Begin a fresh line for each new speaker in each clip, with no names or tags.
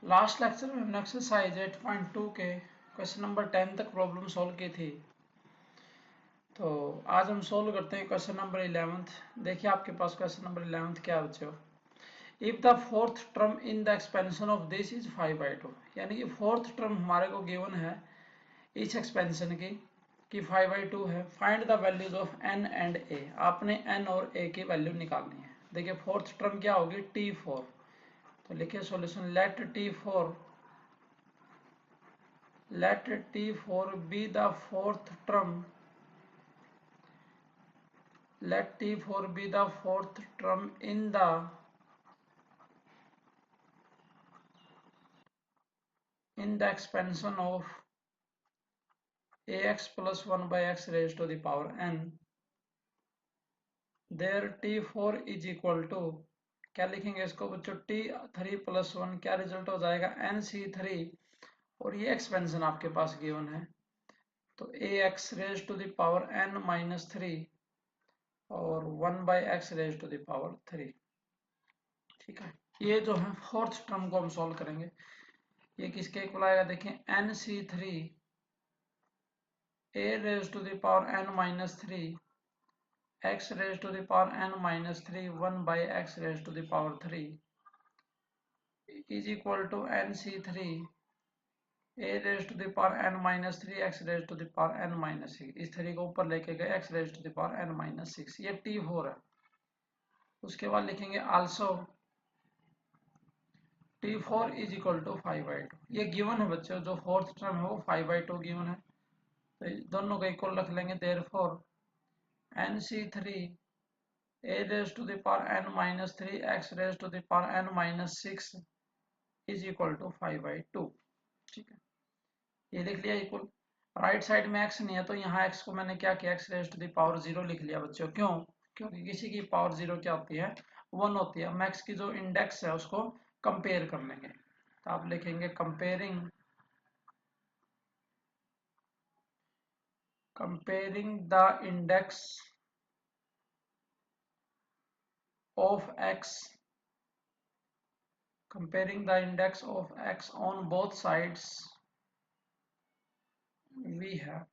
Last lecture में हमने exercise 8.2 के क्वेश्चन नंबर 10 तक प्रॉब्लम सॉल्व की थी। तो आज हम सॉल्व करते हैं क्वेश्चन नंबर 11th। देखिए आपके पास क्वेश्चन नंबर 11th क्या बच्चों, if the fourth term in the expansion of this is 5/2, यानी कि फोर्थ टर्म हमारे को गिवन है इस एक्सपेंशन की कि 5/2 है। Find the values of n and a, आपने n और a की वैल्यू निकालनी है। देखिए फोर्थ टर्म क्या होगी, t4। तो लिखिए solution, let T4 be the fourth term. Let T4 be the fourth term in the expansion of ax plus 1 by x raised to the power n. There T4 is equal to, क्या लिखेंगे इसको बच्चों, T3 plus 1, क्या result हो जाएगा NC3, और ये expansion आपके पास गिवन है। तो ax raised to the power n minus 3 और 1 by x raised to the power 3। ठीक है, ये जो है फोर्थ टर्म को हम सॉल्व करेंगे। ये किसके इक्वल आएगा, देखें NC3 a raise to the power n minus 3 x raise to the power n minus 3 1 by x raise to the power 3 is equal to NC3 a raise to the power n minus 3 x raise to the power n minus 6। इस 3 को ऊपर लेके गए x raise to the power n minus 6, ये T4 है। उसके बाद लिखेंगे also T4 is equal to 5/2। ये गिवन है बच्चों, जो फोर्थ टर्म है वो 5/2 गिवन है, तो दोनों को इक्वल रख लेंगे। Therefore NC3 a raised to the power n minus 3 x raised to the power n minus 6 is equal to 5/2। ठीक है, ये लिख लिया इक्वल। राइट साइड में x नहीं है तो यहाँ x को मैंने क्या किया, x raised to the power 0 लिख लिया बच्चों। क्यों? क्योंकि किसी की पावर 0 क्या होती है, 1 होती है। हम x की जो इंडेक्स है उसको कंपेयर कर लेंगे, तो आप लिखेंगे comparing the index of x, comparing the index of x on both sides, we have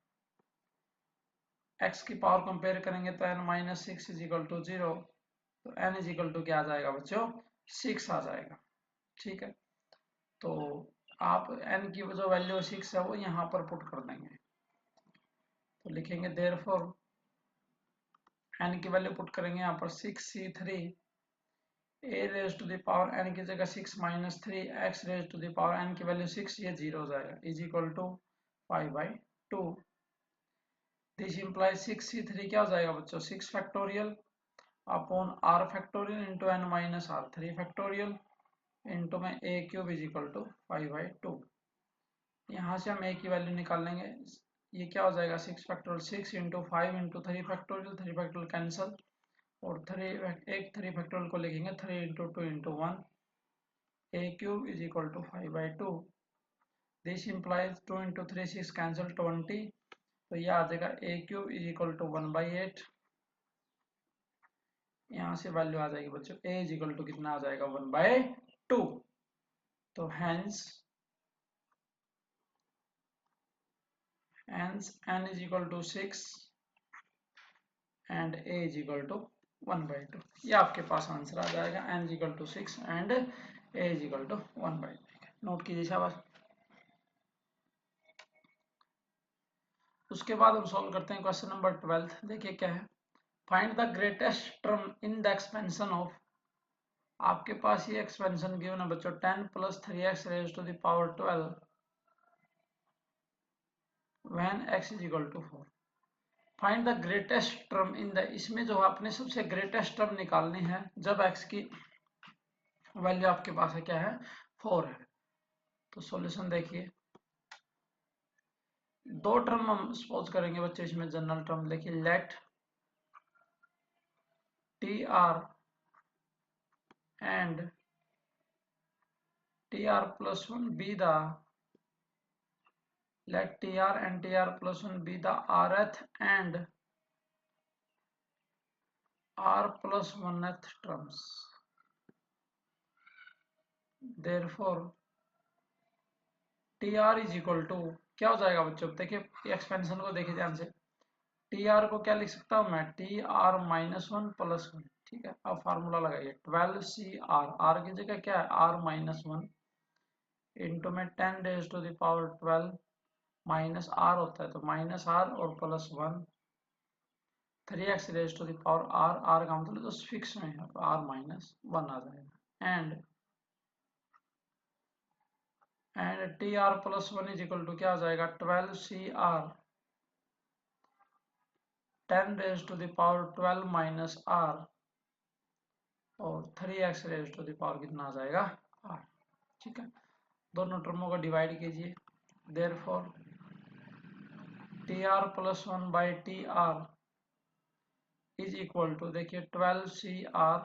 x की पावर कंपेयर करेंगे तो n minus 6 is equal to 0, तो n is equal to क्या आ जाएगा बच्चों, 6 आ जाएगा। ठीक है, तो आप n की जो वैल्यू 6 है वो यहाँ पर पुट कर देंगे, तो लिखेंगे therefore n की वैल्यू पुट करेंगे यहाँ पर 6c3 a raise to the power n की जगह 6 minus 3 x raise to the power n की वैल्यू 6, ये 0 हो जाएगा, is equal to 5/2। This implies 6c3 क्या हो जाएगा बच्चों, 6 factorial upon r factorial into n minus r 3 factorial into में a cube is equal to 5/2। यहाँ से हम a की वैल्यू निकाल लेंगे, ये क्या हो जाएगा 6 factorial, 6 into 5 into 3 factorial, 3 factorial cancel, और 3 फैक्टोरियल को लिखेंगे 3 into 2 into 1, a cube is equal to 5/2। This implies 2 into 3 6 cancel 20, तो यह आ जाएगा a cube is equal to 1/8। यहाँ से वैल्यू आ जाएगी बच्चों a इज इक्वल टू कितना आ जाएगा, 1/2। तो hence n is equal to 6 and a is equal to 1/2। ये आपके पास आंसर आ जाएगा, n is equal to 6 and a is equal to 1/2। Note कीजिए शाबाश। उसके बाद हम सॉल्व करते हैं क्वेश्चन नंबर 12। देखिए क्या है, find the greatest term in the expansion of, आपके पास ये एक्सपेंशन गिवन है बच्चों 10 plus 3x raise to the power 12 when x is equal to 4। Find the greatest term in the, इसमें जो आपने सबसे ग्रेटेस्ट टर्म निकालनी है जब x की वैल्यू आपके पास है क्या है, 4 है। तो सॉल्यूशन देखिए, दो टर्म हम सपोज करेंगे बच्चे इसमें जनरल टर्म। देखिए let T R and tr plus 1 be the, let tr and tr plus 1 be the rth and r plus 1th terms। Therefore T R is equal to क्या हो जाएगा बच्चों, देखिए एक्सपेंशन को देखिए ध्यान से, टी आर को क्या लिख सकता हूँ मैं, T R minus one plus one, ठीक है। अब फार्मूला लगाइए, 12 CR, आर की जगह क्या है आर माइनस वन, इंटू में 10⁻12 माइनस आर होता है तो माइनस आर और प्लस वन, 3x⁻r, आर का मतलब तो फिक्स में है तो आर माइनस वन आ जाएगा, and T R plus one is equal to क्या आ जाएगा, 12CR 10⁻12 माइनस आर और 3x⁻⁴ कितना आ जाएगा आर, ठीक है। दोनों टर्मों को डिवाइड कीजिए, therefore T R plus one by T R is equal to, देखिए 12CR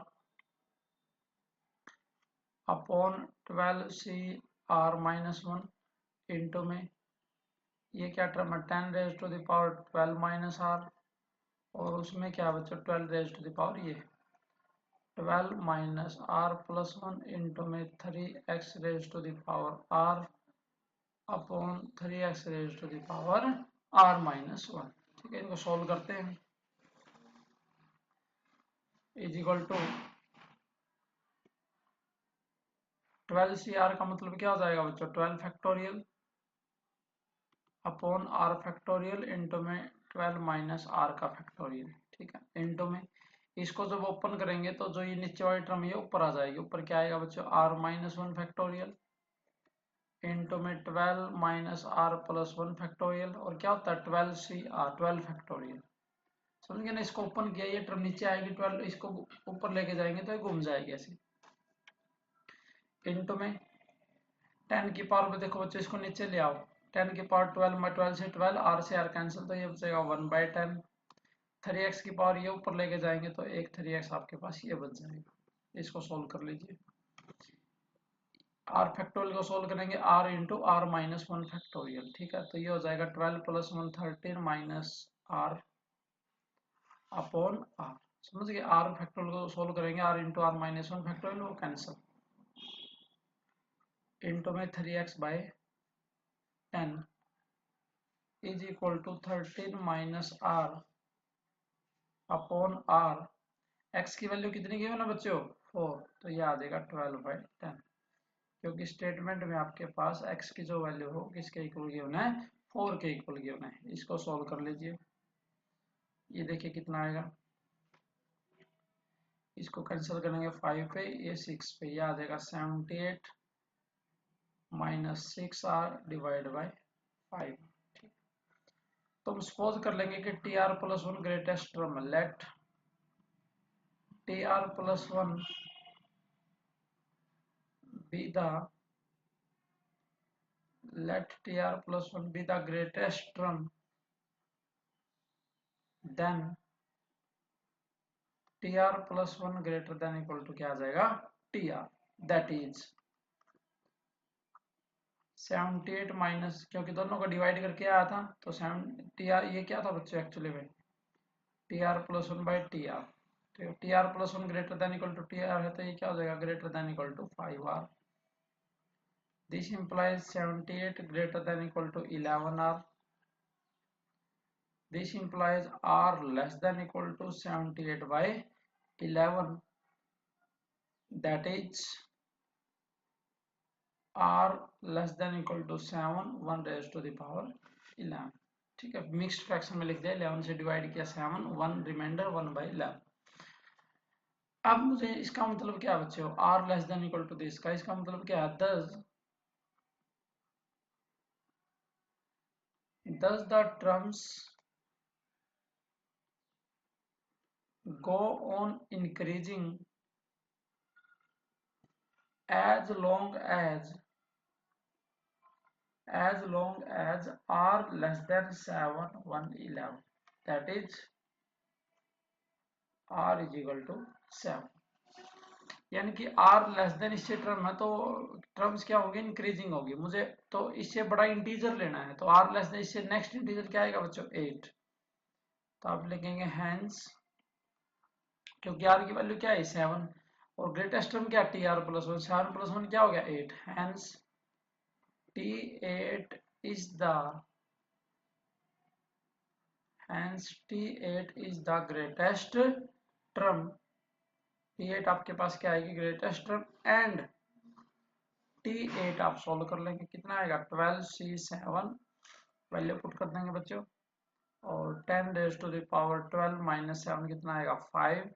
upon 12CR minus one into में ये क्या टर्म है 10⁻12 माइनस आर और उसमें क्या बच्चों 12⁻, ये 12 minus R plus one into में 3x⁻r upon 3x⁻r minus one, ठीक है। इनको सॉल्व करते हैं, इज इक्वल टू 12CR का मतलब क्या हो जाएगा बच्चों 12 factorial upon R factorial into में 12 माइनस आर का फैक्टोरियल, ठीक है, इंटू में इसको जब ओपन करेंगे तो जो ये नीचे वाली टर्म ये ऊपर आ जाएगी, ऊपर क्या आएगा बच्चों R minus one factorial into में 12 minus R plus one factorial और क्या होता है 12CR 12 फैक्टोरियल, समझ गए ना। इसको ओपन किया ये टर्म नीचे आएगी 12, इसको ऊपर लेके जाएंगे तो ये घूम जाएगी ऐसे, इंटू में 10 की पावर में देखो बच्चों इसको नीचे ले आओ, 10 की पावर 12 से 12 आर से आर कैंसिल तो ये बचेगा 1/10, 3x की पावर ये ऊपर लेके जाएंगे तो एक 3x आपके पास ये बच जाएगा। इसको सोल्व कर लीजिए, आर फैक्टोरियल को सोल्व करेंगे R into R minus one factorial, ठीक है, तो ये हो जाएगा 12 plus one 13 minus R upon R, समझ गए। आर फैक्टोरियल को सोल्व करेंगे R into R minus one factorial वो कैंसिल, इंटू में 3x/10 is equal to 13 minus R upon R, X की वैल्यू कितनी की है ना बच्चों 4, तो ये आ जाएगा 12/10, क्योंकि स्टेटमेंट में आपके पास x की जो वैल्यू हो किसके इक्वल गिवन है 4 के इक्वल गिवन है। इसको सॉल्व कर लीजिए, ये देखिए कितना आएगा, इसको कैंसिल करेंगे 5 पे ये 6 पे, ये आ जाएगा 78 माइनस 6r डिवाइड बाई 5, ठीक। तो हम सपोज कर लेंगे कि T R plus one greatest term है, let T R plus one be the let tr plus 1 be the greatest term, then tr plus 1 greater than equal to क्या आ जाएगा tr, that is 78 माइनस, क्योंकि दोनों को divide करके आया था तो 7 tr ये क्या था बच्चों एक्चुअली में tr plus one by tr, तो tr plus one greater than equal to tr है तो ये क्या हो जाएगा greater than equal to 5r, this implies 78 greater than equal to 11r, this implies r less than equal to 78 by 11, that is r less than equal to 7 1 raised to the power 11, ठीक है। Mixed fraction में लिख दिया, 11 से divide किया 7 1 reminder 1/11। अब मुझे इसका मतलब क्या बच्चे हो r less than equal to this का, इसका मतलब क्या है 10 the terms go on increasing as long as r less than 7 1 11, that is r is equal to 7, यानी कि r लेस देन इससे टर्म है तो टर्म्स क्या होंगे इंक्रीजिंग होगी, मुझे तो इससे बड़ा इंटीजर लेना है तो r लेस देन इससे नेक्स्ट इंटीजर क्या आएगा बच्चों 8, तो आप लिखेंगे हैंस, क्योंकि r की वैल्यू क्या है 7 और ग्रेटेस्ट टर्म क्या T R plus one, 7 plus one क्या हो गया 8, hence T8 is the hence T8 is the greatest term. T8 आपके पास क्या आएगी, ग्रेटेस्ट टर्म, एंड T8 आप सोल्व कर लेंगे, कितना आएगा 12C7, वैल्यू पुट कर देंगे बच्चों, और 10 raise to the power 12 minus 7 कितना आएगा 5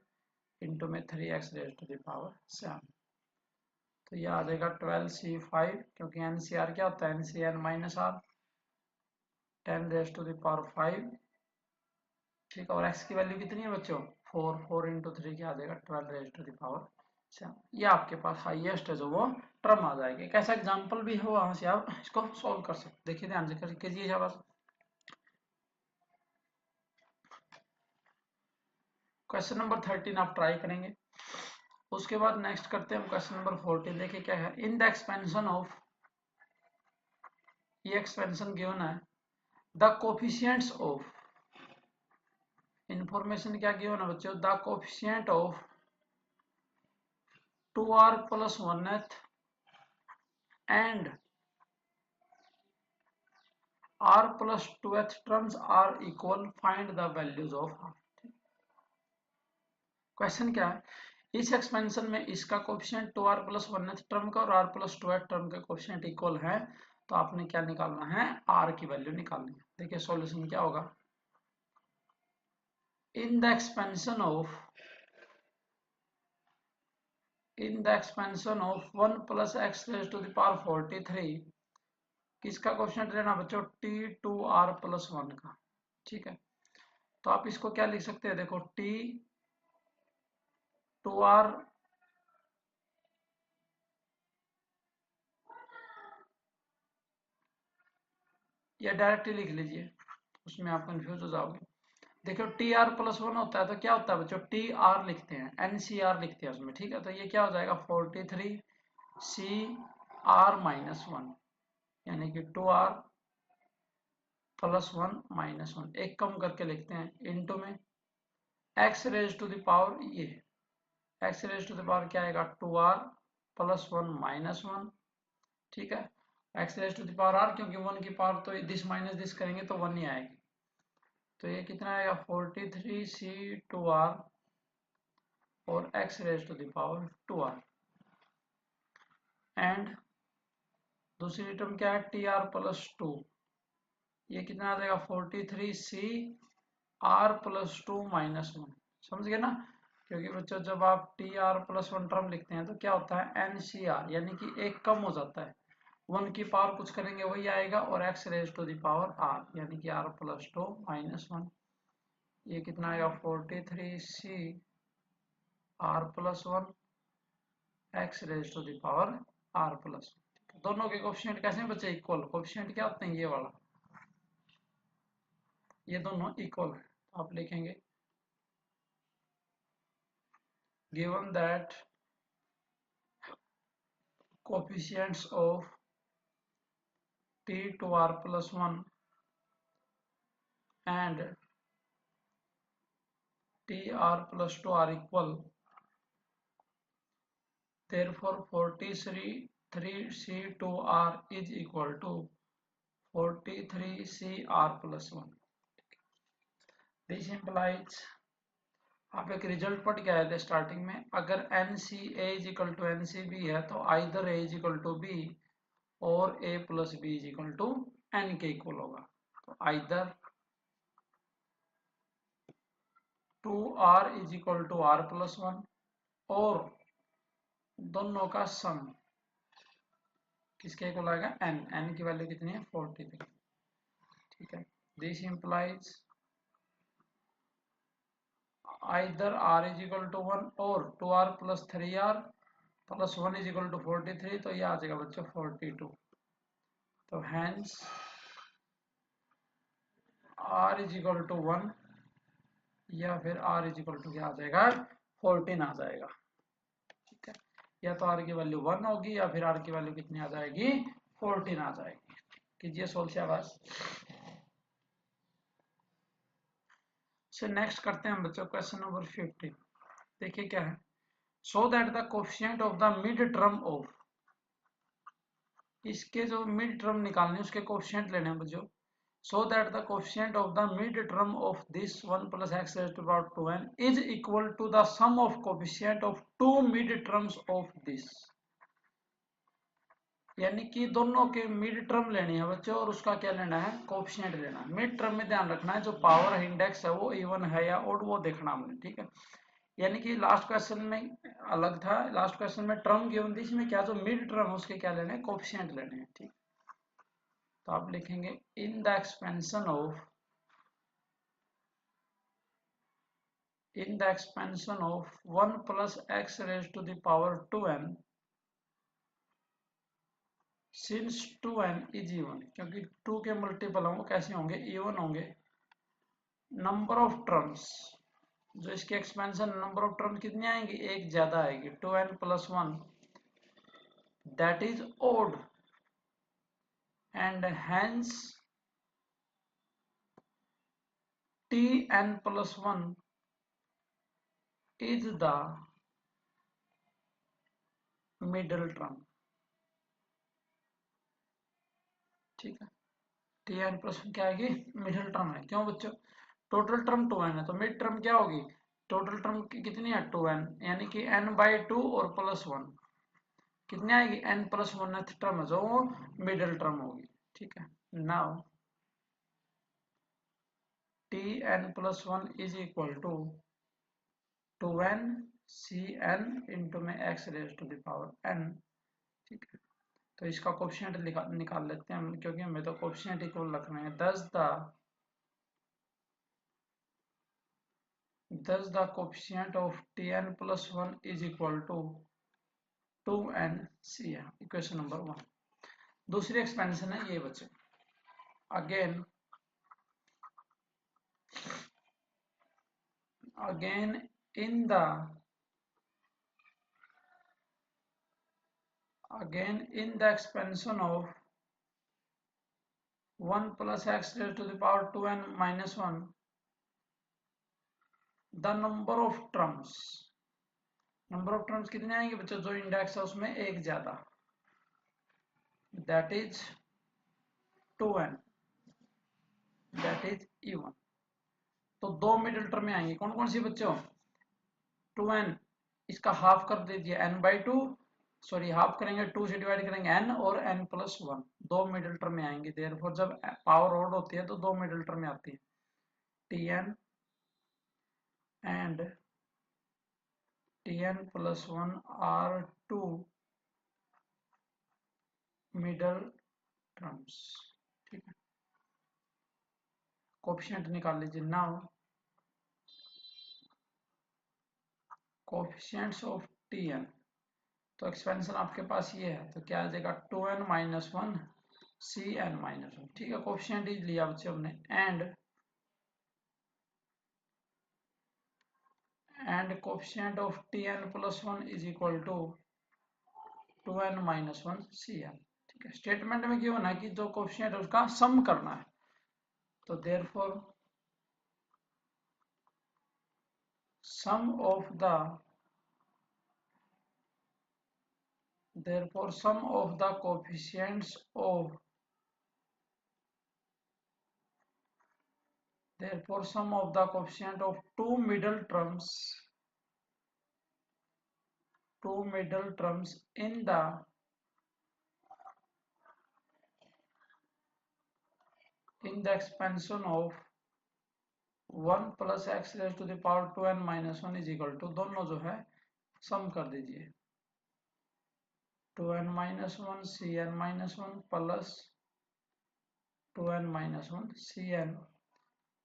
इंटू में 3x raise to the power 7, तो ये आ जाएगा 12C5, क्योंकि NCR क्या होता है, NCN minus R, 10 raise to the power 5, ठीक है, और x की वैल्यू कितनी है बच्चों 4, 4 इंटू 3 क्या आ जाएगा 12 रेज टू द पावर 7, ये आपके पास हाईएस्ट है जो वो टर्म आ जाएगी। एक ऐसा एग्जांपल भी है, वहां से आप इसको सॉल्व कर सकते, देखिए ध्यान से कीजिए शाबाश। क्वेश्चन नंबर 13 आप ट्राई करेंगे, उसके बाद नेक्स्ट करते हैं हम क्वेश्चन नंबर 14। देखिए क्या है, इन द एक्सपेंशन ऑफ, ये एक्सपेंशन गिवन है, द कोफिशिएंट्स ऑफ, इंफॉर्मेशन क्या गिवन है बच्चों, the coefficient of 2r plus 1th and r plus 2th terms are equal, find the values of r। Question क्या है, इस एक्सपेंशन में इसका coefficient 2r plus 1th term का और r plus 2th टर्म के कोफिशिएंट इक्वल है, तो आपने क्या निकालना है, r की वैल्यू निकालनी है। देखिए सॉल्यूशन क्या होगा, in the expansion of, in the expansion of 1 plus x raised to the power 43, किसका कोफिशिएंट लेना बच्चों, T2r plus 1 का, ठीक है, तो आप इसको क्या लिख सकते हैं, देखो T2r या डायरेक्टली लिख लीजिए, उसमें आप कंफ्यूज हो जाओगे। देखो Tr plus 1 होता है तो क्या होता है बच्चों, Tr लिखते हैं, NCR लिखते हैं उसमें, ठीक है, तो ये क्या हो जाएगा 43CR माइनस 1, यानी कि 2R प्लस 1 माइनस 1, एक कम करके लिखते हैं, इंटू में x raise to the power, ये x raise to the power क्या आएगा 2R प्लस 1 माइनस 1, ठीक है, x raise to the power r, क्योंकि 1 की पावर तो दिस माइनस दिस करेंगे तो 1 ही आएगी, तो ये कितना आएगा 43C2R और x raise to the power 2R, and दूसरी टर्म क्या है Tr प्लस 2, ये कितना आ जाएगा 43CR प्लस 2 माइनस 1, समझ गए ना, क्योंकि बच्चों जब आप Tr प्लस 1 टर्म लिखते हैं तो क्या होता है NCR, यानी कि एक कम हो जाता है, 1 की पावर कुछ करेंगे वही आएगा, और x raise to the power r, यानी कि r प्लस 2 माइनस 1, ये कितना आएगा 43CR plus 1 x raise to the power r plus, दोनों के कोफिशिएंट कैसे बच्चे इक्वल, कोफिशिएंट क्या होते हैं, ये वाला, ये दोनों इक्वल है, तो आप लिखेंगे given that coefficients of T2R plus 1 and TR plus 2 are equal, therefore 43C2R is equal to 43CR plus 1। This implies, आप एक रिजल्ट पढ़ के आए थे स्टार्टिंग में, अगर NCA is equal to NCB है तो either A is equal to B और A plus B is equal to N के इक्वल होगा, तो either 2R is equal to R plus 1 और दोनों का सम किसके इक्वल आएगा N, N की वैल्यू कितनी है 43, ठीक है, this implies either R is equal to 1 और 2R plus 3R plus 1 is equal to 43, तो ये आ जाएगा बच्चों 42, तो hence R is equal to 1 या फिर R is equal to क्या आ जाएगा 14 आ जाएगा, ठीक है, या तो R की वैल्यू 1 होगी या फिर R की वैल्यू कितनी आ जाएगी 14 आ जाएगी। कीजिए सोल्व शाबाश। नेक्स्ट करते हैं बच्चों क्वेश्चन नंबर 15। देखिए क्या है, so that the coefficient of the mid term of, इसके जो मिड टर्म निकालने उसके कोफिशिएंट लेने हैं बच्चों, so that the coefficient of the mid term of this 1 plus x raised to the power 2n is equal to the sum of coefficient of two mid terms of this। यानी कि दोनों के mid term लेनी है बच्चों और उसका क्या लेना है, कोफिशिएंट लेना है। मिड टर्म में ध्यान रखना है जो पावर इंडेक्स है वो इवन है या ओड वो देखना हमने, ठीक है। यानी कि लास्ट क्वेश्चन में अलग था, लास्ट क्वेश्चन में टर्म गिवन थी, इसमें क्या जो मिड टर्म है उसके क्या लेने हैं, कोफिशिएंट लेने हैं, ठीक। तो आप लिखेंगे in the expansion of of 1 plus x raised to the power 2n since 2n is even, क्योंकि 2 के मल्टीपल होंगे कैसे होंगे, इवन होंगे। नंबर ऑफ टर्म्स, जो इसके एक्सपेंशन नंबर ऑफ टर्म्स कितनी आएंगी, एक ज्यादा आएगी, 2n plus 1 that is odd and hence tn plus 1 is the middle term, ठीक है। tn plus 1 क्या आएगी, मिडिल टर्म है। क्यों बच्चों, टोटल टर्म 2n है तो मिड टर्म क्या होगी, टोटल टर्म कितनी है 2n, यानी कि n/2 और +1 कितनी आएगी, n+1 टर्म है जो मिडिल टर्म होगी, ठीक है। Now tn plus 1 is equal to 2n cn into में x raised to the power n, ठीक है। तो इसका कोफिशिएंट निकाल लेते हैं हम, क्योंकि हमें तो कोफिशिएंट इक्वल रखना है। thus the coefficient of tn plus 1 is equal to 2n cn, equation number 1। दूसरी एक्सपेंशन है ये बच्चे, again in the expansion of 1 plus x raised to the power 2n minus 1 the number of terms कितने आएंगे बच्चों, जो index है उसमें एक ज्यादा, that is 2n, that is even। तो दो मिडिल टर्म में आएंगे, कौन कौन सी बच्चों, 2n, इसका हाफ कर दीजिए n/2, सॉरी हाफ करेंगे 2 से डिवाइड करेंगे n और n+1, दो मिडिल टर्म में आएंगे। देयरफॉर जब पावर ओड होती है तो दो मिडिल टर्म में आती है, tn and tn plus 1 are two middle terms, ठीक है। कोफिशिएंट निकाल लीजिए। नाउ कोफिशिएंट्स ऑफ tn, तो एक्सपेंशन आपके पास ये है तो क्या आ जाएगा 2n minus 1 cn minus 1, ठीक है। कोफिशिएंट ही लिया बच्चे हमने, and coefficient of tn plus 1 is equal to 2n minus 1 cn, ठीक है। स्टेटमेंट में क्यों ना कि जो कोफिशिएंट है उसका सम करना है, तो therefore sum of the coefficients of two middle terms in the expansion of 1 plus x raised to the power 2n minus 1 is equal to, दोनों जो है सम कर दीजिए, 2n minus 1 cn minus 1 plus 2n minus 1 cn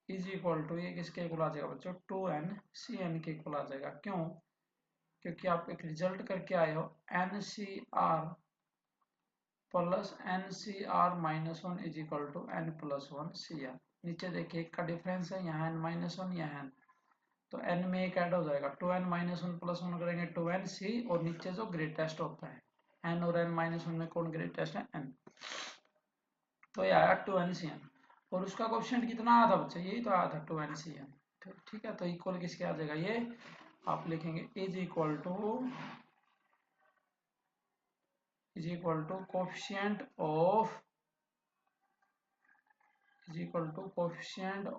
is equal to, ये किसके equal आ जाएगा बच्चों, 2n cn के इक्वल आ जाएगा। क्यों, क्योंकि आप एक रिजल्ट करके आए हो ncr plus ncr minus 1 is equal to n plus 1 cr। नीचे देखिए एक का डिफरेंस है, यहाँ n माइनस 1 यहाँ n, तो n में एक ऐड हो जाएगा, 2n माइनस 1 प्लस 1 करेंगे 2n c, और नीचे जो ग्रेटेस्ट होता है n और n माइनस 1 में कौन ग्रेटेस्ट है, n, तो ये आया 2n cn। और उसका कोफिशिएंट कितना आया था बच्चे, यही तो आया था 2n cn, ठीक है। तो इक्वल किसके आ जाएगा, ये आप लिखेंगे is is equal to coefficient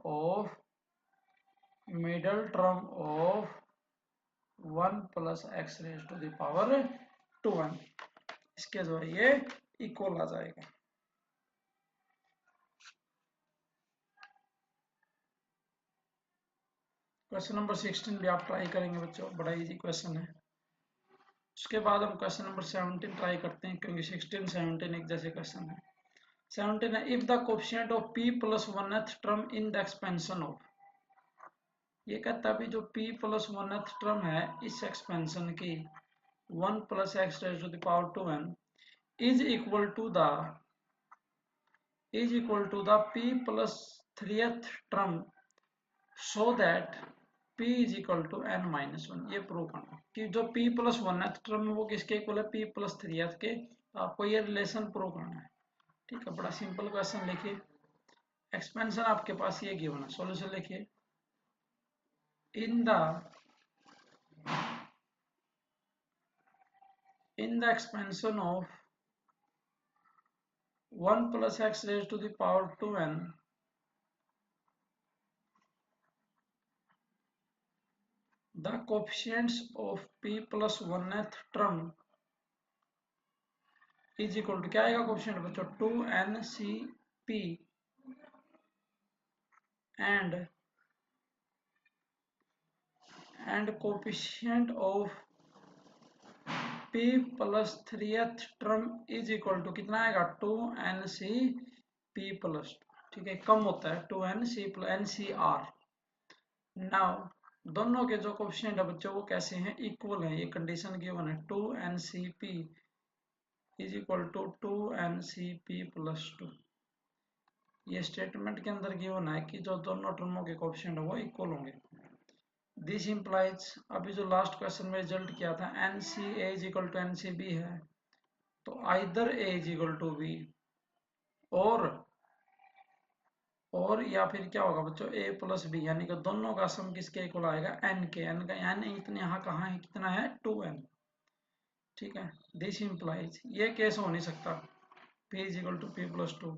of middle term of 1 plus X raise to the power 2n। इसके जो है ये इक्वल आ जाएगा। क्वेश्चन नंबर 16 भी आप ट्राई करेंगे बच्चों, बड़ा इजी क्वेश्चन है। उसके बाद हम क्वेश्चन नंबर 17 ट्राई करते हैं, क्योंकि 16 17 एक जैसे क्वेश्चन है। 17 है, if the coefficient of p plus 1th term in the expansion of, ये कहता है जो p प्लस 1th टर्म है इस एक्सपेंशन की 1 plus X raise to the power 2n is equal to the p plus 3th term so that p is equal to n minus 1। ये prove करना कि जो p प्लस 1th टर्म है वो किसके इक्वल है, p प्लस 3th के। आपको ये रिलेशन प्रूव करना है। ठीक है, बड़ा सिंपल क्वेश्चन। लिखिए, एक्सपेंशन आपके पास ये गिवन है, सॉल्यूशन लिखिए। in the expansion of 1 plus x raised to the power 2n the coefficients of p plus 1th term is equal to, क्या आएगा कोएफिशिएंट बच्चों, 2ncp and coefficient of p plus 3th term is equal to कितना आएगा, 2ncp plus 2। ठीक है, कम होता है 2nc plus ncr। Now दोनों के जो कोएफिशिएंट है बच्चों वो कैसे हैं, इक्वल है। ये कंडीशन गिवन है, 2ncp is equal to 2ncp plus 2। ये स्टेटमेंट के अंदर गिवन है कि जो दोनों टर्मों के कोएफिशिएंट है वो इक्वल होंगे। दिस इंप्लाइज, अभी जो लास्ट क्वेश्चन में रिजल्ट किया था NCA is equal to NCB है, तो either A is equal to B और या फिर क्या होगा बच्चों, A प्लस B, यानी कि दोनों का सम किसके इक्वल आएगा, n के। n का n इतने यहाँ कहाँ है, कितना है, 2n। ठीक है, दिस इंप्लाइज, ये केस हो नहीं सकता, p is equal to p plus 2।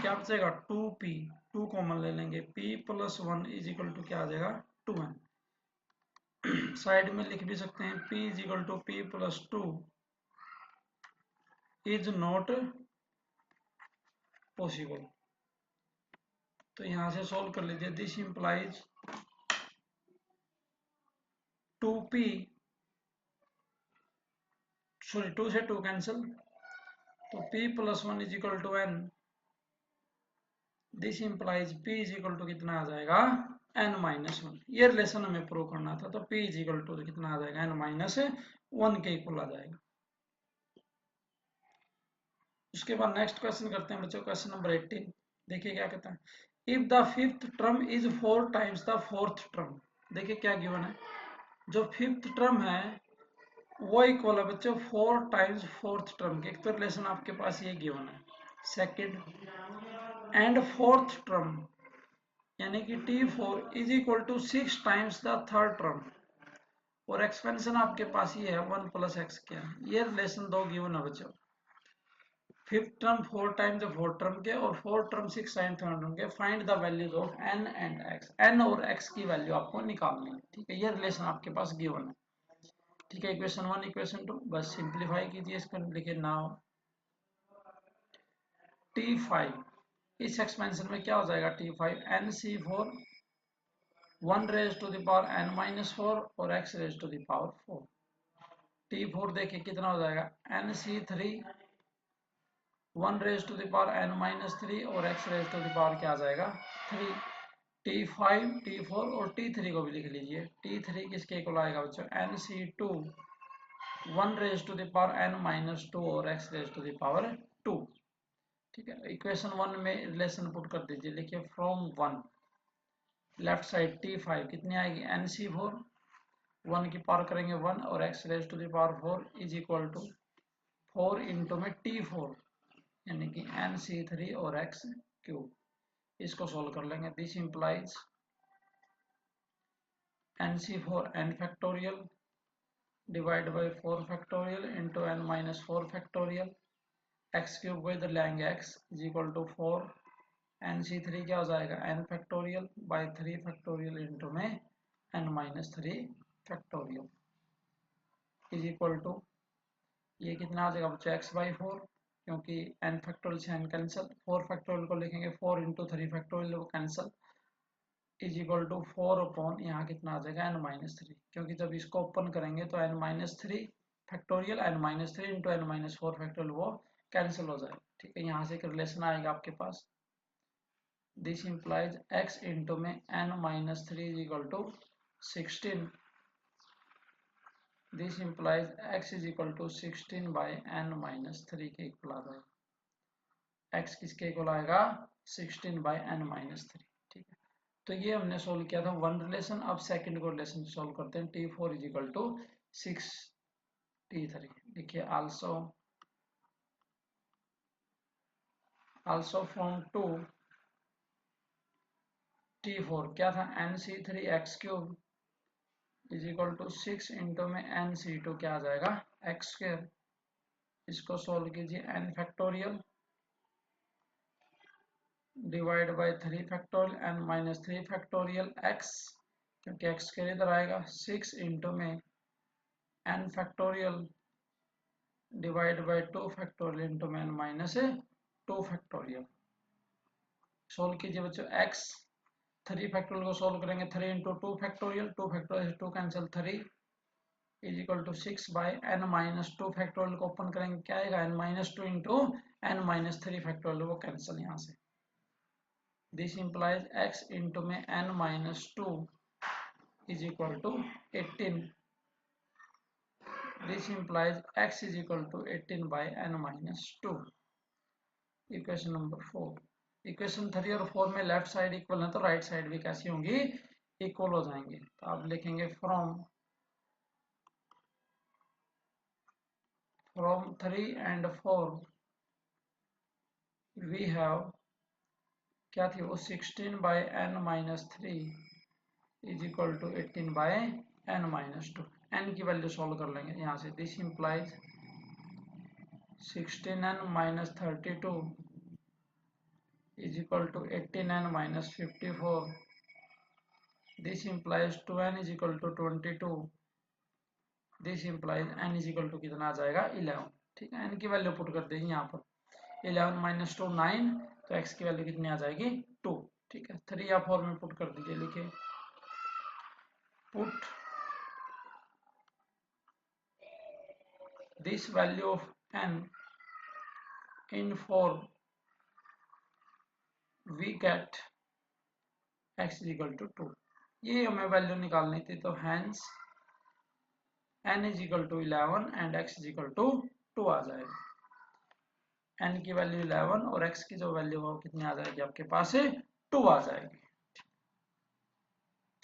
क्या बचेगा, 2p, 2 कॉमन ले लेंगे, p plus 1 is equal to क्या आ जाएगा, 2n। साइड में लिख भी सकते हैं, p is equal to p plus 2 is not possible. तो यहां से सॉल्व कर लीजिए। दिस इंप्लाइज 2p, सॉरी 2 से 2 कैंसिल, तो p plus 1 is equal to n। This implies p is equal to कितना आ जाएगा, n माइनस 1। ये रिलेशन हमें प्रूव करना था, तो p इज इक्वल टू कितना आ जाएगा, n माइनस 1 के इक्वल आ जाएगा। उसके बाद नेक्स्ट क्वेश्चन करते हैं बच्चों, क्वेश्चन नंबर 18। देखिए क्या कहता है, if the fifth term is 4 times the fourth term. देखिए क्या गिवन है, जो फिफ्थ टर्म है वो इक्वल है बच्चों 4 टाइम्स फोर्थ टर्म के। एक तो रिलेशन आपके पास ये गिवन है। सेकंड, एंड फोर्थ टर्म यानी कि T4 is equal to 6 times the third term, और एक्सपेंशन आपके पास ये है 1 प्लस एक्स के। ये रिलेशन दो गिवन है बच्चों, fifth term 4 times fourth term के और fourth term 6 times third term के। Find the values of n and x, n और x की वैल्यू आपको निकालनी है। ठीक है, ये रिलेशन आपके पास गिवन है। ठीक है, इक्वेशन 1 इक्वेशन 2 बस सिंप्लीफाई कीजिए इसको। लिखिए नाउ T5, इस एक्सपेंशन में क्या हो जाएगा, T5 NC4 1 raise to the power n minus 4 और x raise to the power 4। T4 देखिए कितना हो जाएगा, NC3 1 raise to the power n minus 3 और x raise to the power क्या आ जाएगा, 3। T5 T4 और T3 को भी लिख लीजिए। T3 किसके इक्वल आएगा बच्चों, NC2 1 raise to the power n minus 2 और x raise to the power 2। ठीक है, इक्वेशन 1 में रिलेशन पुट कर दीजिए। लिखिए फ्रॉम 1 लेफ्ट साइड T5 कितनी आएगी, NC4 1 की पावर करेंगे 1 और x raise to the power 4 is equal to 4 into में T4 यानी कि NC3 और x क्यूब। इसको सोल्व कर लेंगे। This implies NC4 n factorial divide by 4 factorial into n minus 4 factorial, x cube को इधर लेंगे x is equal to 4, NC3 क्या हो जाएगा n factorial by 3 factorial into में n minus 3 factorial is equal to, ये कितना आ जाएगा बच्चों x बाई 4, क्योंकि n फैक्टोरियल से n कैंसिल, 4 फैक्टोरियल को लिखेंगे 4 इंटू 3 फैक्टोरियल वो cancel, is equal to 4 upon यहाँ कितना आ जाएगा n माइनस 3, क्योंकि जब इसको ओपन करेंगे तो n minus 3 factorial n minus 3 into n minus 4 factorial वो कैंसिल हो जाएगा। ठीक है, यहाँ से एक रिलेशन आएगा आपके पास, दिस इंप्लाइज x इंटू में n minus 3 is equal to 16, this implies x is equal to 16 by n minus 3 के इक्वल आ जाएगा, x किसके इक्वल आएगा 16 बाई n माइनस 3। ठीक है, तो ये हमने सोल्व किया था वन रिलेशन। अब सेकंड को रिलेशन सोल्व करते हैं, t4 is equal to 6 t3। देखिए आल्सो फ्रॉम 2 t4 क्या था nc3 x cube is equal to 6 into में nc2 क्या आ जाएगा x स्क्वायर, इसको सोल्व कीजिए n factorial divide by 3 factorial n minus 3 factorial x, क्योंकि x स्क्वायर इधर आएगा 6 इंटू में n factorial divide by 2 factorial into में n माइनस 2 फैक्टोरियल। सोल्व कीजिए बच्चों x 3 फैक्टोरियल को सोल्व करेंगे 3 into 2 factorial, 2 factorial 2 cancel 3 is equal to 6 by n minus 2 factorial को ओपन करेंगे क्या आएगा n minus 2 into n minus 3 factorial वो कैंसिल यहाँ से, दिस इंप्लाइज x इंटू में n minus 2 is equal to 18, this implies x is equal to 18 by n minus 2। Equation number 4, equation 3 और 4 में लेफ्ट साइड इक्वल है तो right side भी कैसी होंगी इक्वल हो जाएंगे, तो आप लिखेंगे फ्रॉम 3 and 4 वी हैव क्या थी वो 16 by n minus 3 is equal to 18 by n minus 2, n की वैल्यू सॉल्व कर लेंगे यहाँ से, this implies 16n minus 32 is equal to 18n minus 54, this implies 2n is equal to 22, this implies n is equal to कितना आ जाएगा 11। ठीक है, n की वैल्यू पुट कर देंगे यहाँ पर 11 माइनस 2 9, तो x की वैल्यू कितनी आ जाएगी 2। ठीक है, 3 या 4 में पुट कर दीजिए, लिखिए put this value of n in 4 we get x is equal to 2, ये हमें वैल्यू निकालनी थी, तो hence n is equal to 11 and x is equal to 2 आ जाएगा, n की वैल्यू 11 और x की जो वैल्यू है कितनी आ जाएगी आपके पास 2 आ जाएगी।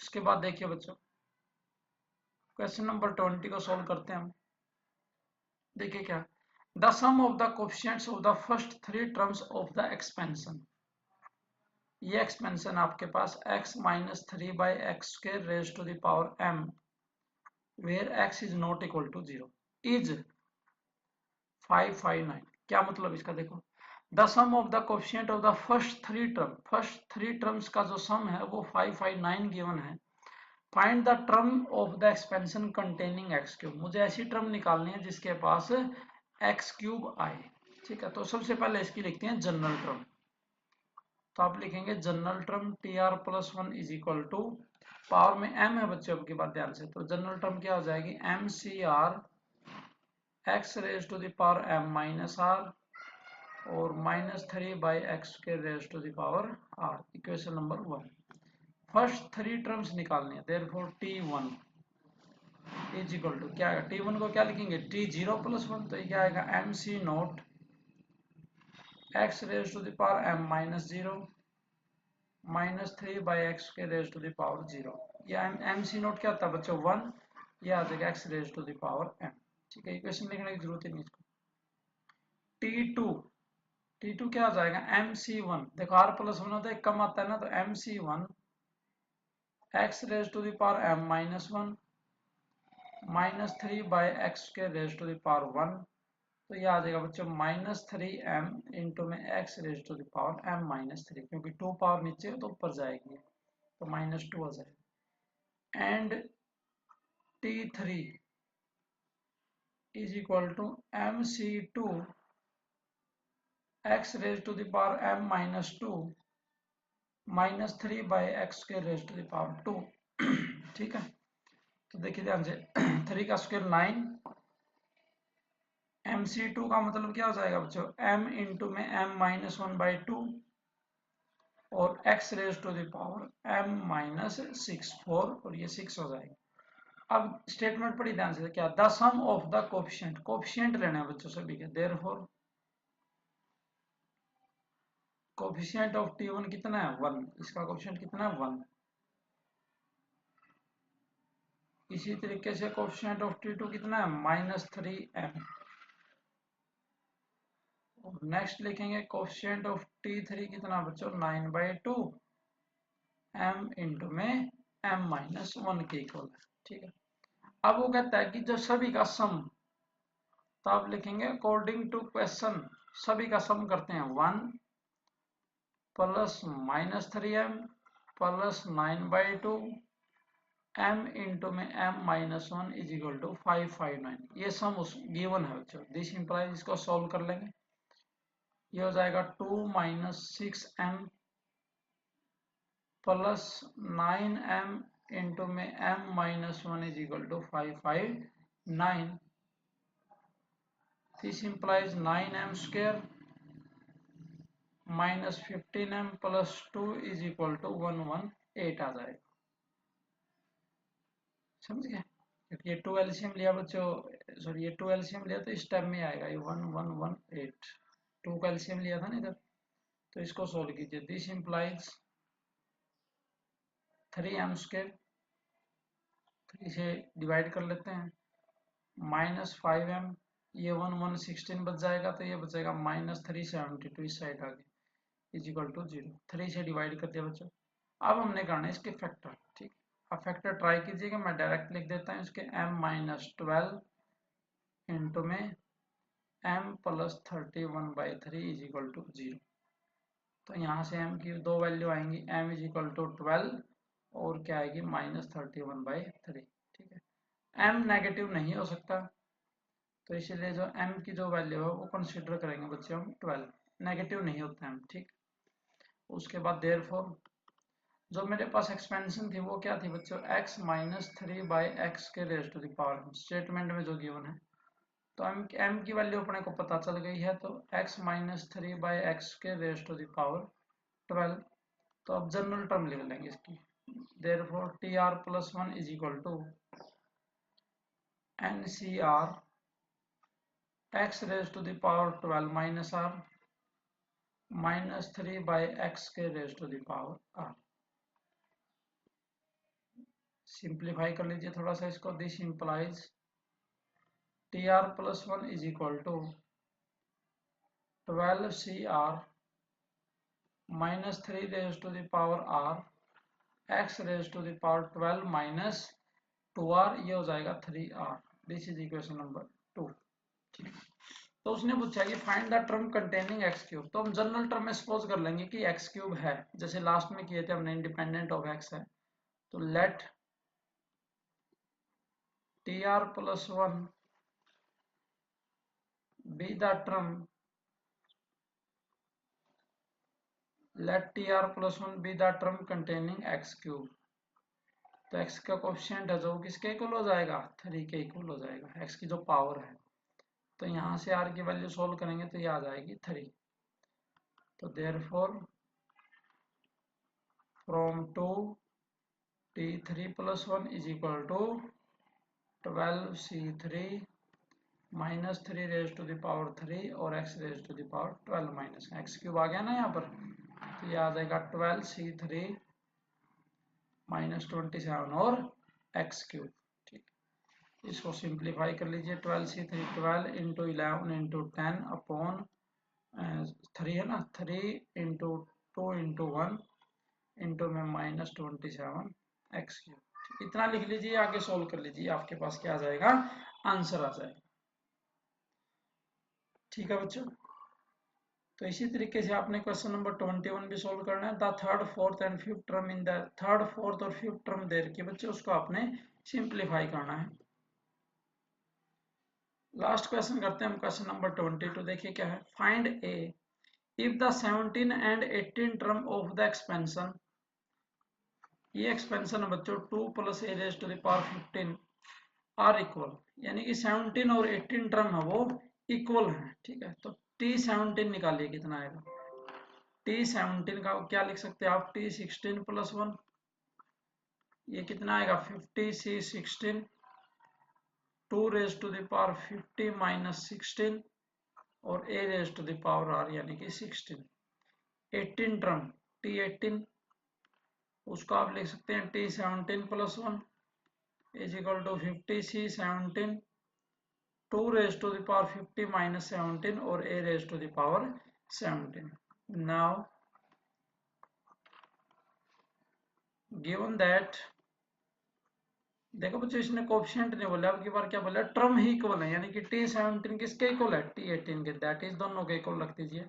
उसके बाद देखिए बच्चों क्वेश्चन नंबर 20 को सोल्व करते हैं हम। देखिए क्या, the sum of the coefficients of the first 3 terms of the expansion, ये एक्सपेंशन आपके पास x minus 3 by x square raise to the power m where x is not equal to 0 is 559। क्या मतलब इसका, देखो the sum of the coefficient of the first 3 terms का जो sum है वो 559 गिवन है, find the term of the expansion containing x cube, मुझे ऐसी टर्म निकालनी है जिसके पास एक्स क्यूब आए। ठीक है, तो सबसे पहले इसकी लिखते हैं जनरल टर्म, तो आप लिखेंगे general term T R plus 1 is equal to power में m है बच्चों आपकी बात ध्यान से, तो जनरल टर्म क्या हो जाएगी M C R x raise to the power m minus R और माइनस 3 बाई एक्स के raise to the power r, equation number 1। First 3 terms निकालनी है, therefore t1 is equal to क्या आएगा, t1 को क्या लिखेंगे t0 प्लस 1, तो ये क्या आएगा M C naught x raise to the power m minus 0 minus 3 by x के रेज टू द पावर 0, या एम सी नोट क्या होता है बच्चों 1, ये आ जाएगा x raise to the power m। ठीक है, इक्वेशन लिखने की जरूरत ही नहीं इसको। t2 क्या आ जाएगा mc1, देखो r प्लस 1 होता है कम आता है ना, तो mc1 x raise to the power m minus 1 -3/x² तो ये आ जाएगा बच्चों -3m इंटू में x⁻m−3 क्योंकि 2 पावर नीचे तो ऊपर जाएगी तो -2 आ जाएगा and t3 is equal to mc2 x⁻m−2 -3/x²⁻2 ठीक है। तो देखिए ध्यान से 3 का स्क्वायर 9 mc2 का मतलब क्या हो जाएगा बच्चों m इंटू में m−1/2 और x⁻m−6 4 और ये 6 हो जाएगा। अब स्टेटमेंट पढ़ी ध्यान से क्या the sum of the coefficient लेना है बच्चों सभी के देयरफॉर कोफिशिएंट ऑफ t1 कितना है 1 इसका कोफिशिएंट कितना है 1 इसी तरीके से कोफिशिएंट ऑफ t2 कितना है -3m और नेक्स्ट लिखेंगे कोफिशिएंट ऑफ t3 कितना बच्चों 9/2 m इंटू में m-1 के इक्वल है ठीक है। अब वो कहता है कि जो सभी का सम तो आप लिखेंगे अकॉर्डिंग टू क्वेश्चन सभी का सम करते हैं 1 plus -3m plus 9/2 m into में m-1 इज इक्वल टू 559 ये सम उस गिवन है बच्चों दिस इंप्लाइज इसको सॉल्व कर लेंगे ये हो जाएगा 2 - 6m प्लस 9m इंटू में m-1 is equal to 559 this implies 9m square -15m plus 2 is equal to 118 आ जाएगा समझ गए क्योंकि ये 2 एलसीएम लिया बच्चों सॉरी ये 2 एलसीएम लिया तो इस टाइम में आएगा ये 1118 2 का एलसीएम लिया था ना इधर तो इसको सोल्व कीजिए दिस इंप्लाइज 3m स्क्वायर 3 से डिवाइड कर लेते हैं -5m ये 1116 बच जाएगा तो ये बचेगा -372 इस साइड आगे इज इक्वल टू 0 3 से डिवाइड कर दिया बच्चों। अब हमने करना है इसके फैक्टर ठीक अब फैक्टर ट्राई कीजिएगा मैं डायरेक्ट लिख देता हूँ इसके m-12 इंटू में m plus 31/3 is equal to 0 तो यहाँ से m की दो वैल्यू आएंगी m इज इक्वल टू 12 और क्या आएगी -31/3 ठीक है। m नेगेटिव नहीं हो सकता तो इसीलिए जो m की जो वैल्यू है वो कंसीडर करेंगे बच्चे हम 12 नेगेटिव नहीं होता है ठीक। उसके बाद देयरफॉर जो मेरे पास एक्सपेंशन थी वो क्या थी बच्चों x-3/x² स्टेटमेंट में जो गिवन है तो m की वैल्यू अपने को पता चल गई है तो x-3/x² तो अब जनरल टर्म लिख लेंगे इसकी therefore tr+1 is equal to ncr x⁻12 minus r -3/x²r simplify कर लीजिए थोड़ा सा इसको this implies tr+1 is equal to 12cr -3/r x⁻12 minus 2r ये हो जाएगा 3r this is equation number 2 ठीक। तो उसने पूछा कि find the term containing x³ तो हम जनरल टर्म में सपोज कर लेंगे कि x³ है जैसे लास्ट में किए थे हमने इंडिपेंडेंट ऑफ x है तो late tr+1 be the term let tr+1 be the term containing x³ तो x का कोफिशिएंट है जो किसके इक्वल हो जाएगा 3 के इक्वल हो जाएगा x की जो पावर है तो यहाँ से r की वैल्यू सोल्व करेंगे तो ये आ जाएगी 3 तो therefore from 2 t3+1 is equal to 12c3 -3⁻³ और x⁻12 माइनस x³ आ गया ना यहाँ पर तो ये आ जाएगा 12c3 -27 और x³ ठीक इसको सिंप्लीफाई कर लीजिए 12c3 12 इंटू 11 इंटू 10 अपॉन 3 है ना 3 इंटू 2 इंटू 1 इंटू में -27 x³ इतना लिख लीजिए, आगे सोल्व कर लीजिए, आपके पास क्या आ जाएगा, आंसर आ जाएगा। ठीक है बच्चों, तो इसी तरीके से आपने क्वेश्चन नंबर 21 भी सोल्व करना है। The third fourth and fifth term in the third fourth और फिफ्थ टर्म देर के बच्चे उसको आपने सिंप्लीफाई करना है। लास्ट क्वेश्चन करते हैं हम, क्वेश्चन नंबर 22। देखिए क्या है, find A if the 17 and 18 term of the expansion, ये एक्सपेंशन है बच्चों 2 + a raised to the power 15 R equal, यानी कि 17 और 18 टर्म है वो इक्वल है। ठीक है, तो t17 निकालिए कितना आएगा। t17 का क्या लिख सकते हैं आप, t16 + 1, ये कितना आएगा 50c16, 2 raised to the power 50 - 16 और a raised to the power r यानी कि 16। 18 टर्म t18, उसको आप लिख सकते हैं t17 + 1 = 50c17, 2 raised to the power 50 - 17 और a raised to the power 17। now given that, देखो बच्चों इसने कोएफिशिएंट नहीं बोला, अब की बार क्या बोला, टर्म ही इक्वल है, यानी कि t17 किसके इक्वल है, t18 के, दैट इज दोनों के इक्वल रख दीजिए।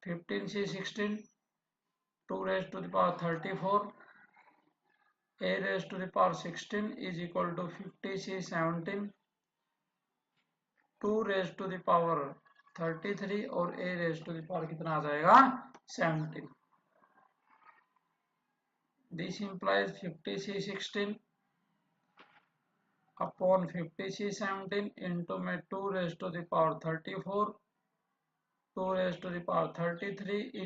15c16, 2 raised to the power 34, a raised to the power 16 = 50c17, 2 raised to the power 33 और a raised to the power कितना आ जाएगा 17। This implies 50c16 upon 50c17 into में 2 raised to the power 34, 2 raised to the power 33 =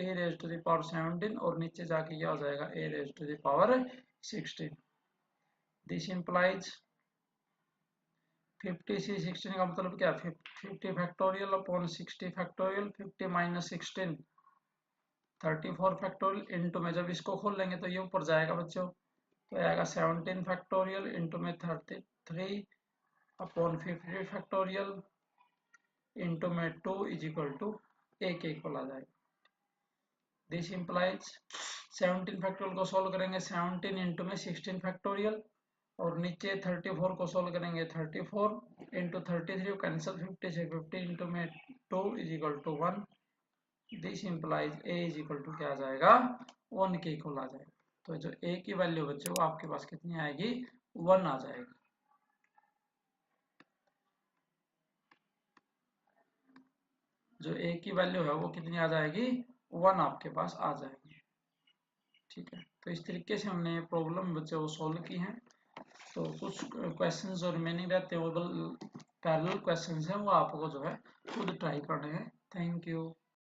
a raised to the power 17 और नीचे जाके क्या हो जाएगा a raised to the power 16। This implies 50c16 का मतलब क्या, 50 factorial upon 60 factorial, 50 - 16 34 factorial into में जब इसको खोल लेंगे तो ये ऊपर जाएगा बच्चों, तो आएगा 17 फैक्टोरियल इंटू में 33 अपॉन 50 फैक्टोरियल इंटू में 2 = a के इक्वल आ जाएगा। दिस इंप्लाइज 17 फैक्टोरियल को सोल्व करेंगे 17 इंटू में 16 फैक्टोरियल और नीचे 34 को सोल्व करेंगे 34 इंटू 33 कैंसिल, 50 से 50 इंटू में 2 = 1। दिस इंप्लाइज a = क्या आ जाएगा 1 के इक्वल आ जाएगा। तो जो a की वैल्यू बच्चों वो आपके पास कितनी आएगी 1 आ जाएगी। जो a की वैल्यू है वो कितनी आ जाएगी 1 आपके पास आ जाएगी। ठीक है, तो इस तरीके से हमने ये प्रॉब्लम बच्चों वो सोल्व की है। तो कुछ क्वेश्चन जो रिमेनिंग रहते हैं वो पैरेलल क्वेश्चंस हैं, वो आपको जो है खुद ट्राई करने हैं। Thank you.